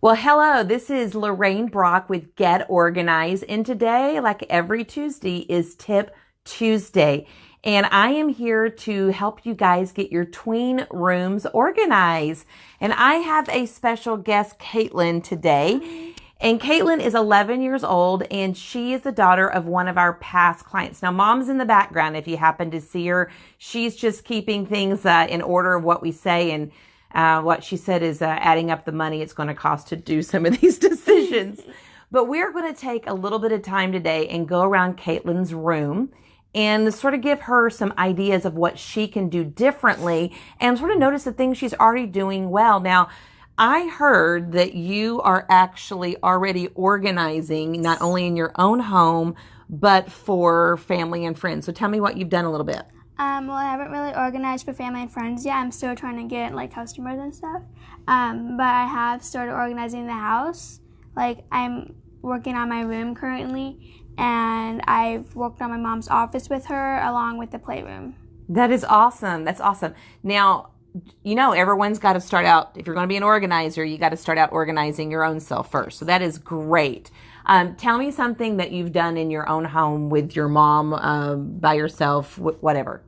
Well, hello, this is Lorraine Brock with Get Organized, and today, like every Tuesday, is Tip Tuesday. And I am here to help you guys get your tween rooms organized. And I have a special guest, Kaitlyn, today. And Kaitlyn is 11 years old, and she is the daughter of one of our past clients. Now, Mom's in the background if you happen to see her. She's just keeping things in order of what we say, and what she said is adding up the money it's going to cost to do some of these decisions. But we're going to take a little bit of time today and go around Kaitlyn's room and sort of give her some ideas of what she can do differently and sort of notice the things she's already doing well. Now, I heard that you are actually already organizing not only in your own home, but for family and friends. So tell me what you've done a little bit. Well, I haven't really organized for family and friends yet. I'm still trying to get like customers and stuff. But I have started organizing the house. Like I'm working on my room currently, and I've worked on my mom's office with her along with the playroom. That is awesome. That's awesome. Now, you know, everyone's got to start out, if you're going to be an organizer, you got to start out organizing your own self first. So that is great. Tell me something that you've done in your own home with your mom, by yourself, whatever.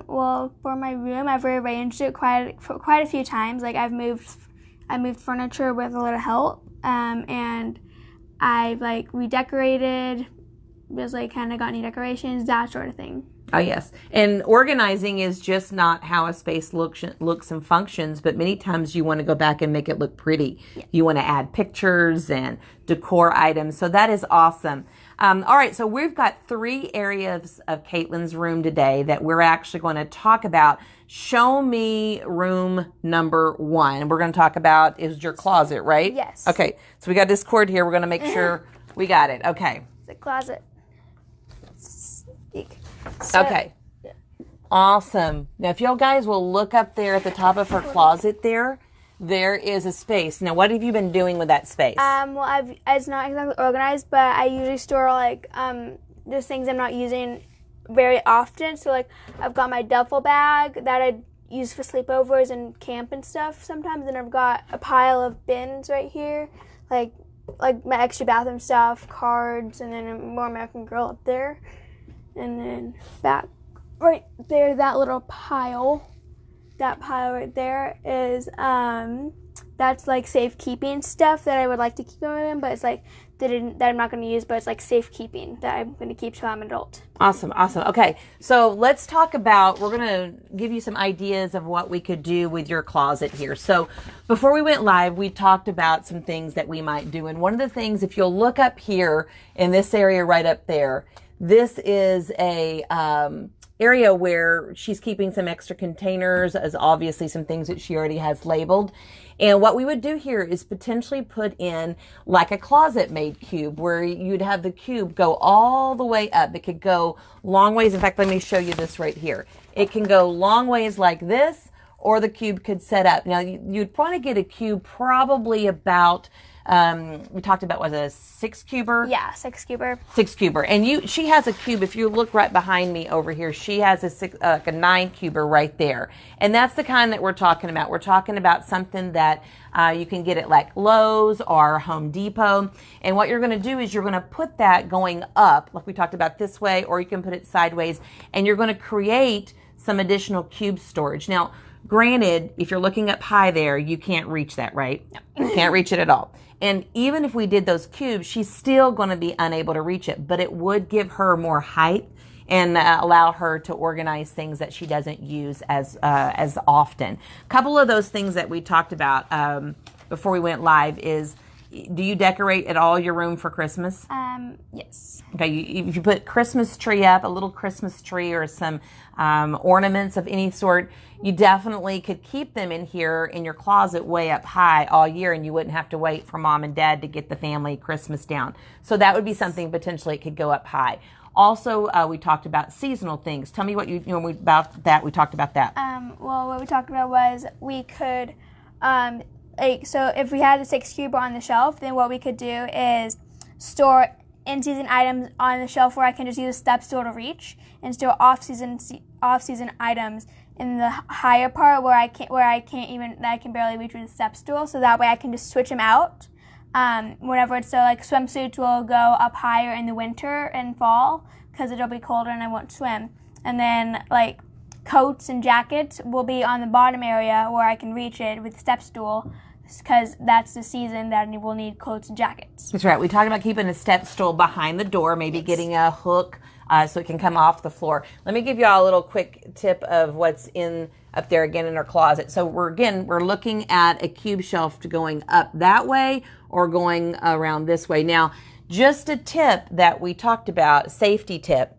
Well, for my room, I've rearranged it quite a few times. Like I moved furniture with a little help, and I've like redecorated, just like kind of got new decorations, that sort of thing. Oh, yes. And organizing is just not how a space looks and functions, but many times you want to go back and make it look pretty. Yeah. You want to add pictures and decor items. So that is awesome. All right. So we've got 3 areas of Kaitlyn's room today that we're actually going to talk about. Show me room number 1. We're going to talk about is your closet, right? Yes. Okay. So we got this cord here. We're going to make sure we got it. Okay. The closet. So, okay. Yeah. Awesome. Now, if y'all guys will look up there at the top of her closet there is a space. Now, what have you been doing with that space? Well, it's not exactly organized, but I usually store like just things I'm not using very often. So like I've got my duffel bag that I use for sleepovers and camp and stuff sometimes, and I've got a pile of bins right here, like my extra bathroom stuff, cards, and then a More American Girl up there. And then back right there, that little pile, that pile right there is, that's like safekeeping stuff that I would like to keep going in, but it's like that I'm not going to use, but it's like safekeeping that I'm going to keep till I'm an adult. Awesome. Okay, so let's talk about, we're going to give you some ideas of what we could do with your closet here. So before we went live, we talked about some things that we might do. And one of the things, if you'll look up here in this area right up there, this is a area where she's keeping some extra containers, as obviously some things that she already has labeled. And what we would do here is potentially put in like a closet made cube where you'd have the cube go all the way up. It could go long ways. In fact, let me show you this right here. It can go long ways like this, or the cube could set up. Now, you'd want to get a cube probably about, we talked about, was it a 6-cuber? Yeah, 6-cuber. 6-cuber. And she has a cube. If you look right behind me over here, she has a 9-cuber right there. And that's the kind that we're talking about. We're talking about something that you can get at like Lowe's or Home Depot. And what you're going to do is you're going to put that going up, like we talked about, this way, or you can put it sideways, and you're going to create some additional cube storage. Now, granted, if you're looking up high there, you can't reach that, right? No. You can't reach it at all. And even if we did those cubes, she's still going to be unable to reach it, but it would give her more height and allow her to organize things that she doesn't use as often. A couple of those things that we talked about before we went live is, do you decorate at all your room for Christmas? Yes. Okay, if you put Christmas tree up, a little Christmas tree or some ornaments of any sort, you definitely could keep them in here in your closet way up high all year, and you wouldn't have to wait for Mom and Dad to get the family Christmas down. So that would be something potentially it could go up high. Also, we talked about seasonal things. Tell me what you know about that. We talked about that. Well, what we talked about was we could, so if we had the 6-cuber on the shelf, then what we could do is store in-season items on the shelf where I can just use a step stool to reach, and store off-season items in the higher part where I can barely reach with a step stool. So that way I can just switch them out. Whenever it's so like swimsuits will go up higher in the winter and fall because it'll be colder and I won't swim. And then like coats and jackets will be on the bottom area where I can reach it with the step stool because that's the season that we'll need coats and jackets. That's right. We talked about keeping a step stool behind the door, maybe getting a hook so it can come off the floor. Let me give you all a little quick tip of what's in up there again in our closet. So we're looking at a cube shelf going up that way or going around this way. Now, just a tip that we talked about, safety tip,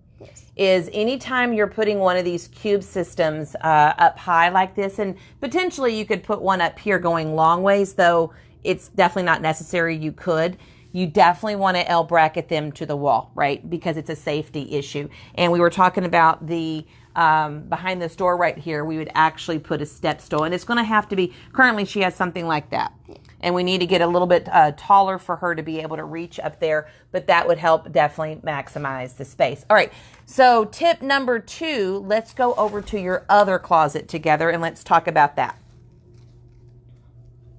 is anytime you're putting one of these cube systems up high like this, and potentially you could put one up here going long ways, though it's definitely not necessary, you definitely want to L bracket them to the wall, right? Because it's a safety issue. And we were talking about the behind this door right here, we would actually put a step stool, and it's going to have to be, currently she has something like that. And we need to get a little bit taller for her to be able to reach up there, but that would help definitely maximize the space. All right, so tip number 2, let's go over to your other closet together and let's talk about that.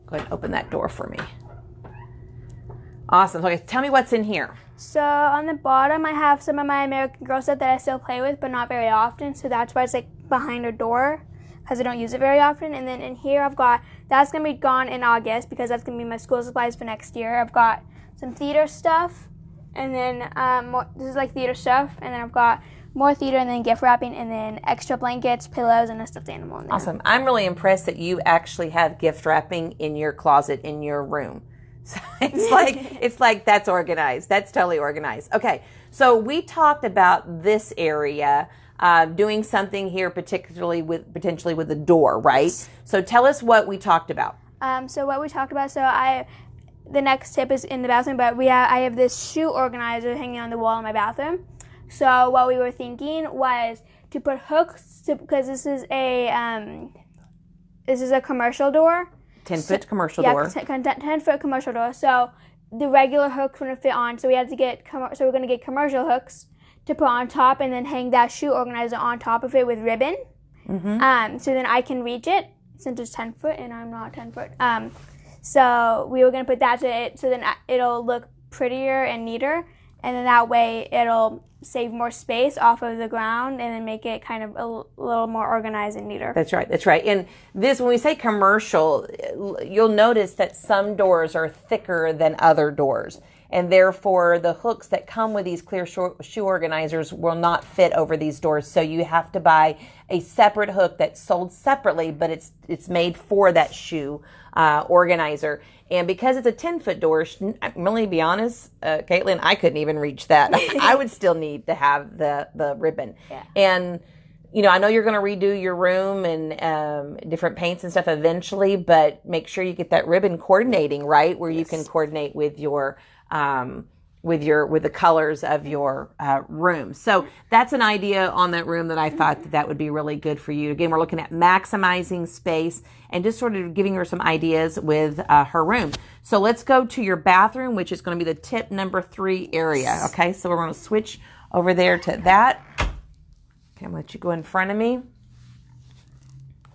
Go ahead and open that door for me. Awesome. Okay, tell me what's in here. So on the bottom, I have some of my American Girl stuff that I still play with, but not very often. So that's why it's like behind a door, because I don't use it very often. And then in here, I've got, that's going to be gone in August because that's going to be my school supplies for next year. I've got some theater stuff, and then this is like theater stuff. And then I've got more theater, and then gift wrapping, and then extra blankets, pillows, and a stuffed animal in there. Awesome. I'm really impressed that you actually have gift wrapping in your closet in your room. So it's like that's organized. That's totally organized. Okay, so we talked about this area, doing something here, potentially with the door, right? So tell us what we talked about. So what we talked about. The next tip is in the bathroom, but I have this shoe organizer hanging on the wall in my bathroom. So what we were thinking was to put hooks because this is a commercial door. 10-foot commercial door. 10-foot commercial door. So the regular hooks wouldn't fit on. So we had to get. So we're gonna get commercial hooks to put on top, and then hang that shoe organizer on top of it with ribbon. Mm-hmm. So then I can reach it since it's 10 foot and I'm not 10 foot. So we were gonna put that to it. So then it'll look prettier and neater, and then that way it'll save more space off of the ground and then make it kind of a little more organized and neater. That's right. That's right. And this, when we say commercial, you'll notice that some doors are thicker than other doors. And therefore, the hooks that come with these clear shoe organizers will not fit over these doors. So you have to buy a separate hook that's sold separately, but it's made for that shoe organizer. And because it's a 10-foot door, I'm really to be honest, Kaitlyn, I couldn't even reach that. I would still need to have the ribbon. Yeah. And I know you're going to redo your room and different paints and stuff eventually, but make sure you get that ribbon coordinating right, where you can coordinate with your with the colors of your room. So that's an idea on that room that I thought that would be really good for you. Again, we're looking at maximizing space and just sort of giving her some ideas with her room. So let's go to your bathroom, which is going to be the tip number 3 area. Okay, so we're going to switch over there to that. Okay, I'm going to let you go in front of me.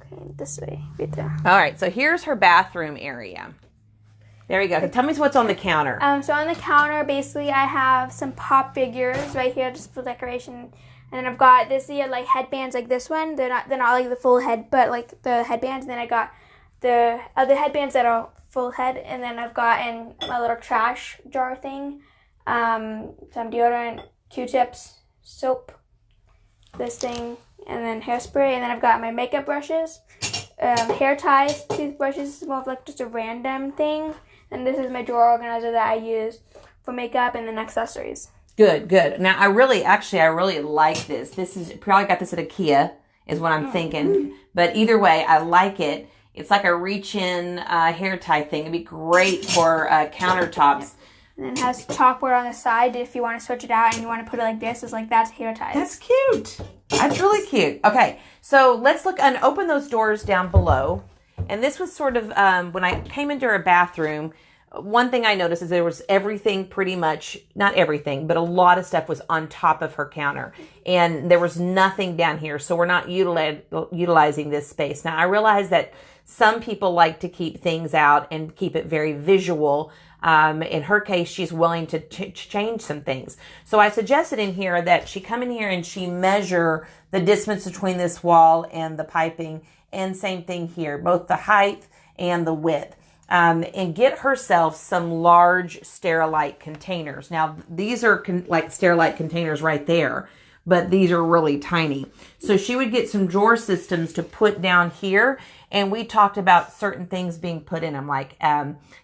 Okay, this way, right there. All right, so here's her bathroom area. There you go. Tell me what's on the counter. So on the counter, basically, I have some pop figures right here just for decoration. And then I've got this like headbands like this one. They're not like the full head, but like the headbands. And then I got the other headbands that are full head. And then I've got in my little trash jar thing, some deodorant, Q-tips, soap, this thing, and then hairspray. And then I've got my makeup brushes, hair ties, toothbrushes. This is more of like just a random thing. And this is my drawer organizer that I use for makeup and then accessories. Good, good. Now, I really like this. This is probably got this at IKEA, is what I'm thinking. But either way, I like it. It's like a reach-in hair tie thing. It'd be great for countertops. And then it has chalkboard on the side if you want to switch it out and you want to put it like this. It's like that's hair ties. That's cute. That's really cute. Okay, so let's look and open those doors down below. And this was sort of when I came into our bathroom, one thing I noticed is there was everything pretty much, not everything, but a lot of stuff was on top of her counter. And there was nothing down here. So we're not utilizing this space. Now, I realize that some people like to keep things out and keep it very visual. In her case, she's willing to change some things. So I suggested in here that she come in here and she measure the distance between this wall and the piping. And same thing here, both the height and the width. And get herself some large Sterilite containers. Now, these are like Sterilite containers right there, but these are really tiny. So she would get some drawer systems to put down here. And we talked about certain things being put in them. Like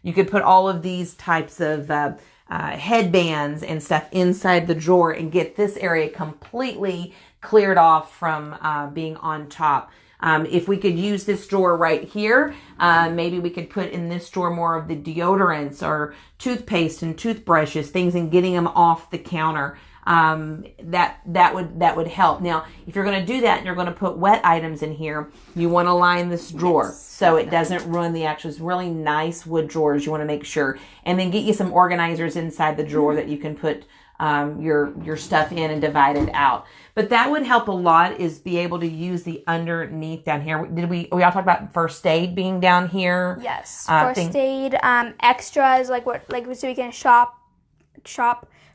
you could put all of these types of headbands and stuff inside the drawer and get this area completely cleared off from being on top. If we could use this drawer right here, maybe we could put in this drawer more of the deodorants or toothpaste and toothbrushes, things, and getting them off the counter. That would help. Now, if you're going to do that and you're going to put wet items in here, you want to line this drawer so it doesn't ruin the actual. It's really nice wood drawers. You want to make sure, and then get you some organizers inside the drawer that you can put your stuff in and divide it out. But that would help a lot, is be able to use the underneath down here. We all talked about first aid being down here? Yes, first aid, extras, like so we can shop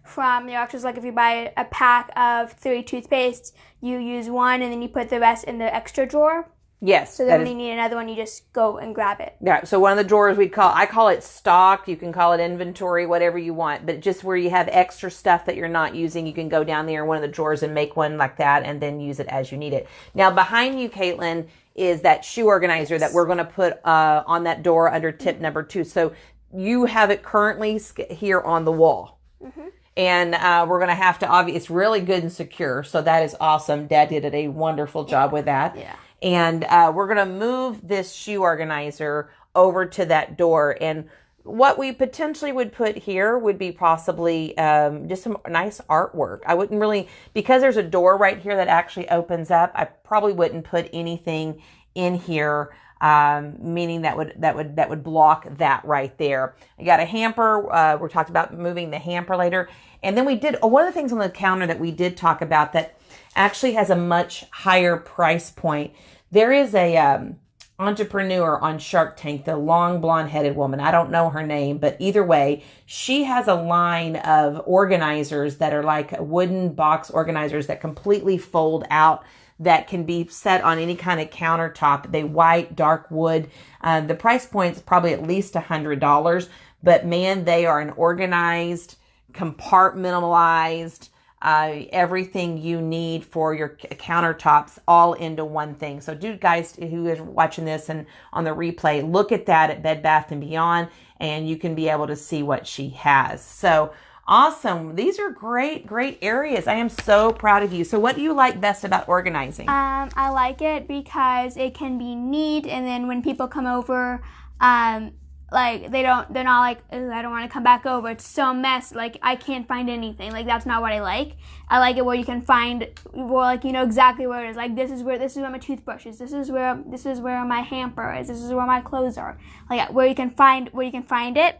from your extras. Like if you buy a pack of 3 toothpastes, you use one and then you put the rest in the extra drawer. Yes. So then when you need another one, you just go and grab it. Yeah. So one of the drawers I call it stock. You can call it inventory, whatever you want. But just where you have extra stuff that you're not using, you can go down there in one of the drawers and make one like that and then use it as you need it. Now behind you, Kaitlyn, is that shoe organizer that we're going to put on that door under tip number 2. So you have it currently here on the wall. Mm-hmm. And we're going to have to, it's really good and secure. So that is awesome. Dad did a wonderful job with that. Yeah. And we're going to move this shoe organizer over to that door. And what we potentially would put here would be possibly just some nice artwork. I wouldn't really, because there's a door right here that actually opens up, I probably wouldn't put anything in here, meaning that would block that right there. I got a hamper. We talked about moving the hamper later. And then we did, one of the things on the counter that we did talk about that actually has a much higher price point. There is a entrepreneur on Shark Tank, the long blonde-headed woman. I don't know her name, but either way, she has a line of organizers that are like wooden box organizers that completely fold out, that can be set on any kind of countertop. They white, dark wood. The price point is probably at least $100, but man, they are an organized, compartmentalized, everything you need for your countertops all into one thing. So do, guys who are watching this and on the replay, look at that at Bed Bath & Beyond, and you can be able to see what she has. So awesome. These are great areas. I am so proud of you. So what do you like best about organizing? I like it because it can be neat, and then when people come over, like they're not like, I don't want to come back over. It's so messy. Like I can't find anything. Like that's not what I like. I like it where you can find, well, like you know exactly where it is. Like this is where my toothbrush is. This is where my hamper is. This is where my clothes are. Like where you can find it,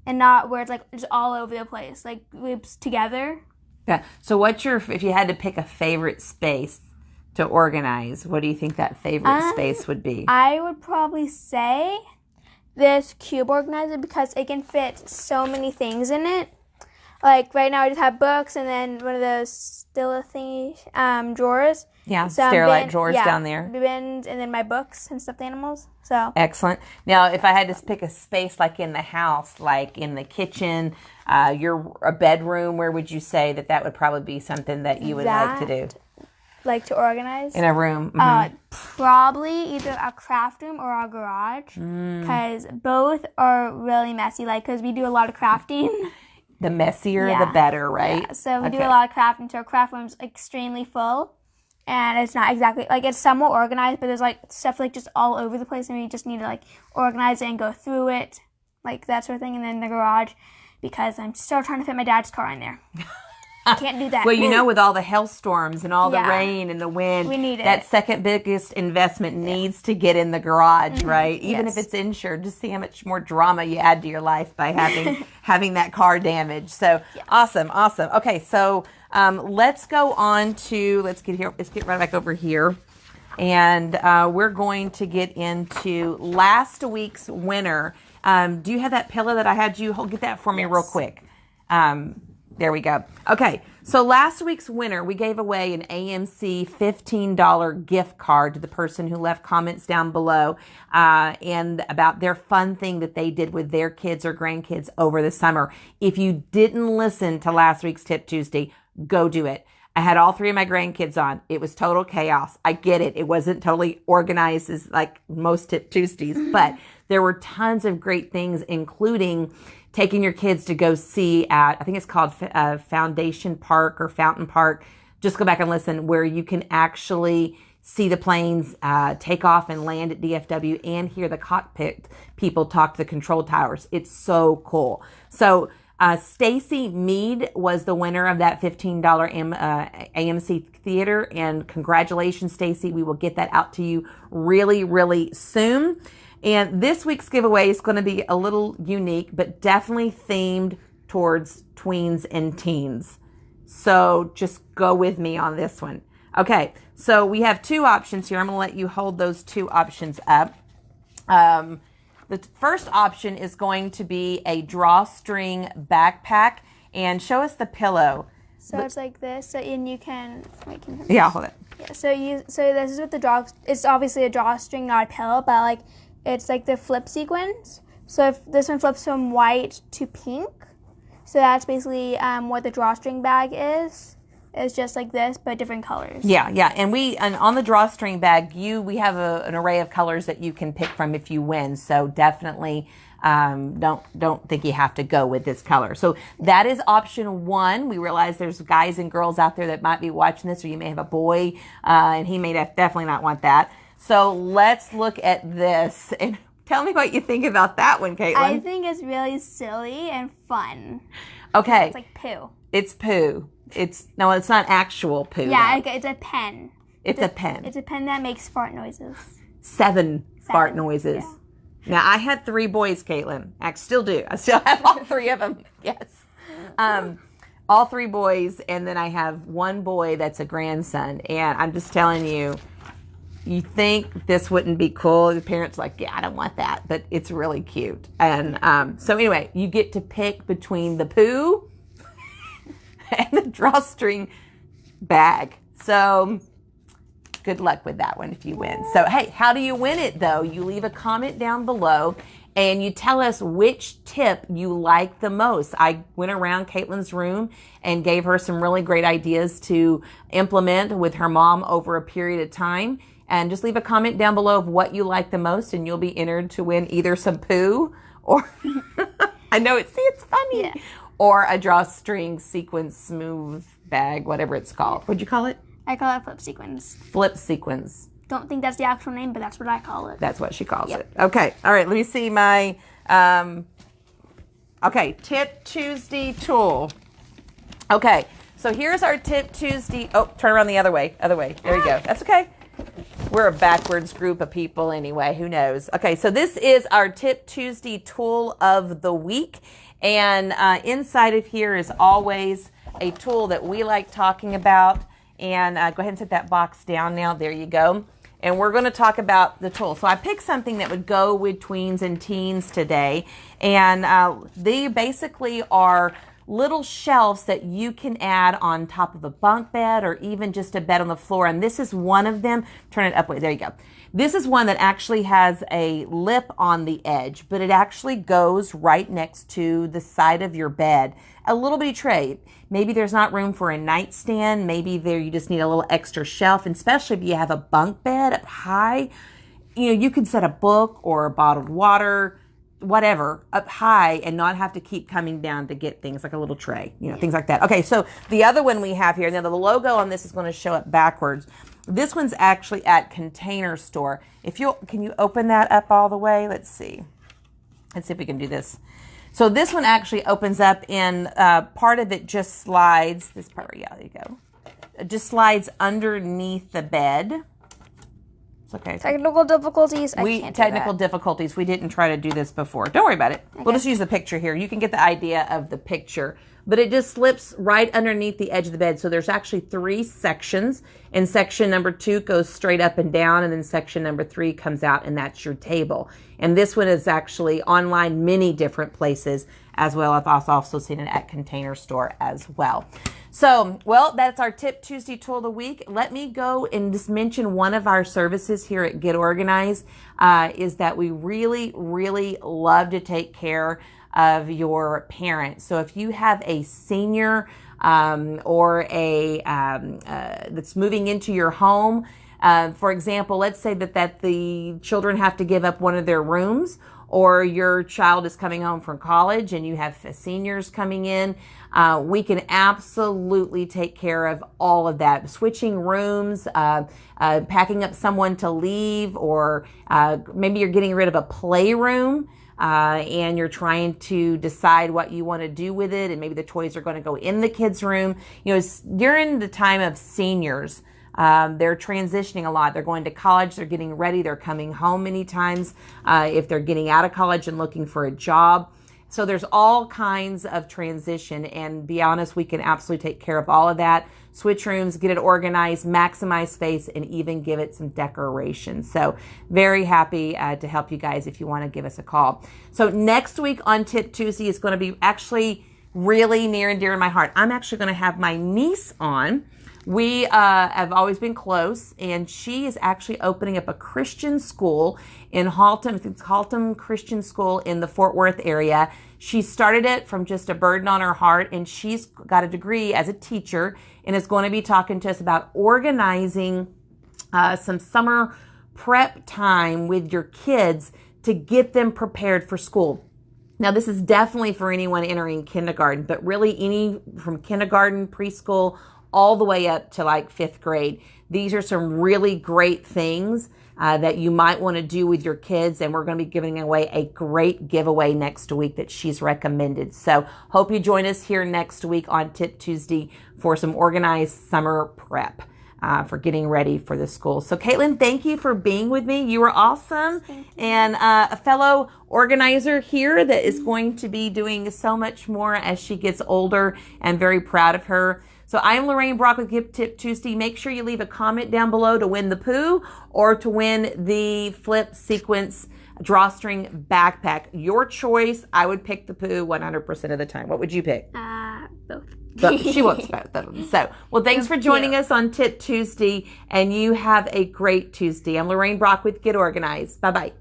and not where it's like just all over the place. Like it's together. Yeah. So if you had to pick a favorite space to organize, what do you think that favorite space would be? I would probably say this cube organizer, because it can fit so many things in it. Like right now I just have books and then one of those thingy drawers. Yeah, Sterilite drawers down there. Bins, and then my books and stuffed animals. So excellent. Now if I had to pick a space like in the house, like in the kitchen, a bedroom, where would you say that would probably be something that you would like to do? Like to organize? In a room? Mm-hmm. Probably either a craft room or a garage, because both are really messy, like because we do a lot of crafting. The messier, the better, right? Yeah, so we do a lot of crafting, so our craft room's extremely full, and it's not exactly, like it's somewhat organized, but there's like stuff like just all over the place, and we just need to like organize it and go through it, like that sort of thing. And then the garage, because I'm still trying to fit my dad's car in there. Can't do that. Well, you know, with all the hailstorms and all the Yeah. rain and the wind, We need that it. second biggest investment needs to get in the garage, right? Even Yes. if it's insured, just see how much more drama you add to your life by having that car damaged. So awesome. Okay, so let's go on to let's get right back over here. And we're going to get into last week's winner. Do you have that pillow that I had you hold? Get that for me real quick. There we go. Okay, so last week's winner, we gave away an AMC $15 gift card to the person who left comments down below and about their fun thing that they did with their kids or grandkids over the summer. If you didn't listen to last week's Tip Tuesday, go do it. I had all three of my grandkids on. It was total chaos. I get it. It wasn't totally organized as like most Tip Tuesdays, but there were tons of great things, including taking your kids to go see at, I think it's called Foundation Park or Fountain Park. Just go back and listen, where you can actually see the planes take off and land at DFW and hear the cockpit people talk to the control towers. It's so cool. So Stacy Mead was the winner of that $15 AMC theater, and congratulations, Stacy. We will get that out to you really, really soon. And this week's giveaway is going to be a little unique, but definitely themed towards tweens and teens. So just go with me on this one. Okay, so we have two options here. I'm going to let you hold those two options up. The first option is going to be a drawstring backpack, and show us the pillow. So it's like this, so, and you can. Wait, can you Yeah, hold it. Yeah, so this is what the draw. It's obviously a drawstring, not a pillow, but like it's like the flip sequence. So if this one flips from white to pink, so that's basically what the drawstring bag is. It's just like this, but different colors. Yeah. And on the drawstring bag, we have an array of colors that you can pick from if you win. So definitely don't think you have to go with this color. So that is option one. We realize there's guys and girls out there that might be watching this, or you may have a boy, and he may definitely not want that. So let's look at this and tell me what you think about that one, Kaitlyn. I think it's really silly and fun. Okay. It's like poo. It's poo. It's not actual poo. Yeah, it's a pen. It's a pen. It's a pen that makes fart noises. Seven fart noises. Yeah. Now, I had 3 boys, Kaitlyn. I still do. I still have all 3 of them. Yes. All 3 boys, and then I have 1 boy that's a grandson. And I'm just telling you, you think this wouldn't be cool. The parents are like, yeah, I don't want that. But it's really cute. And so anyway, you get to pick between the poo and the drawstring bag. So good luck with that one if you win. So, hey, how do you win it, though? You leave a comment down below, and you tell us which tip you like the most. I went around Kaitlyn's room and gave her some really great ideas to implement with her mom over a period of time. And just leave a comment down below of what you like the most, and you'll be entered to win either some poo or I know it's funny. Yeah. Or a drawstring sequence smooth bag, whatever it's called. What'd you call it? I call it flip sequence. Flip sequence. Don't think that's the actual name, but that's what I call it. That's what she calls it. Okay. All right. Let me see my, okay, Tip Tuesday tool. Okay. So here's our Tip Tuesday. Oh, turn around the other way. There you go. That's okay. We're a backwards group of people anyway. Who knows? Okay. So this is our Tip Tuesday tool of the week. And inside of here is always a tool that we like talking about. And go ahead and set that box down now. There you go. And we're going to talk about the tool. So I picked something that would go with tweens and teens today. And they basically are little shelves that you can add on top of a bunk bed or even just a bed on the floor. And this is one of them. Turn it up. There you go. This is one that actually has a lip on the edge, but it actually goes right next to the side of your bed. A little bitty tray. Maybe there's not room for a nightstand. Maybe you just need a little extra shelf, and especially if you have a bunk bed up high. You can set a book or a bottled water, whatever, up high and not have to keep coming down to get things like a little tray, things like that. Okay, so the other one we have here, now the logo on this is going to show up backwards. This one's actually at Container Store. Can you open that up all the way? Let's see if we can do this. So this one actually opens up and part of it just slides. This part, yeah, there you go. It just slides underneath the bed. It's okay. Technical difficulties. Technical difficulties. We didn't try to do this before. Don't worry about it. Okay. We'll just use the picture here. You can get the idea of the picture. But it just slips right underneath the edge of the bed. So there's actually 3 sections. And section number 2 goes straight up and down. And then section number 3 comes out, and that's your table. And this one is actually online many different places as well. I've also seen it at Container Store as well. So, well, that's our Tip Tuesday tool of the week. Let me go and just mention one of our services here at Get Organized is that we really, really love to take care of your parents. So if you have a senior or a that's moving into your home, for example, let's say that the children have to give up one of their rooms, or your child is coming home from college and you have seniors coming in, we can absolutely take care of all of that. Switching rooms, packing up someone to leave, or maybe you're getting rid of a playroom. And you're trying to decide what you want to do with it, and maybe the toys are going to go in the kids' room. You know, during the time of seniors, they're transitioning a lot. They're going to college, they're getting ready, they're coming home many times if they're getting out of college and looking for a job. So there's all kinds of transition, and be honest, we can absolutely take care of all of that. Switch rooms, get it organized, maximize space, and even give it some decoration. So very happy to help you guys if you want to give us a call. So next week on Tip Tuesday is going to be actually really near and dear to my heart. I'm actually going to have my niece on. We have always been close, and she is actually opening up a Christian school in Haltom. It's Haltom Christian School in the Fort Worth area. She started it from just a burden on her heart, and she's got a degree as a teacher and is going to be talking to us about organizing some summer prep time with your kids to get them prepared for school. Now, this is definitely for anyone entering kindergarten, but really any from kindergarten, preschool, all the way up to like 5th grade. These are some really great things that you might want to do with your kids, and we're going to be giving away a great giveaway next week that she's recommended. So hope you join us here next week on Tip Tuesday for some organized summer prep for getting ready for the school. So Kaitlyn, thank you for being with me. You were awesome, and a fellow organizer here that is going to be doing so much more as she gets older, and very proud of her. So I'm Lorraine Brock with Gift Tip Tuesday. Make sure you leave a comment down below to win the poo or to win the flip sequence drawstring backpack. Your choice. I would pick the poo 100% of the time. What would you pick? Both. But she wants both of them. So, well, thanks for joining us on Tip Tuesday, and you have a great Tuesday. I'm Lorraine Brock with Get Organized. Bye-bye.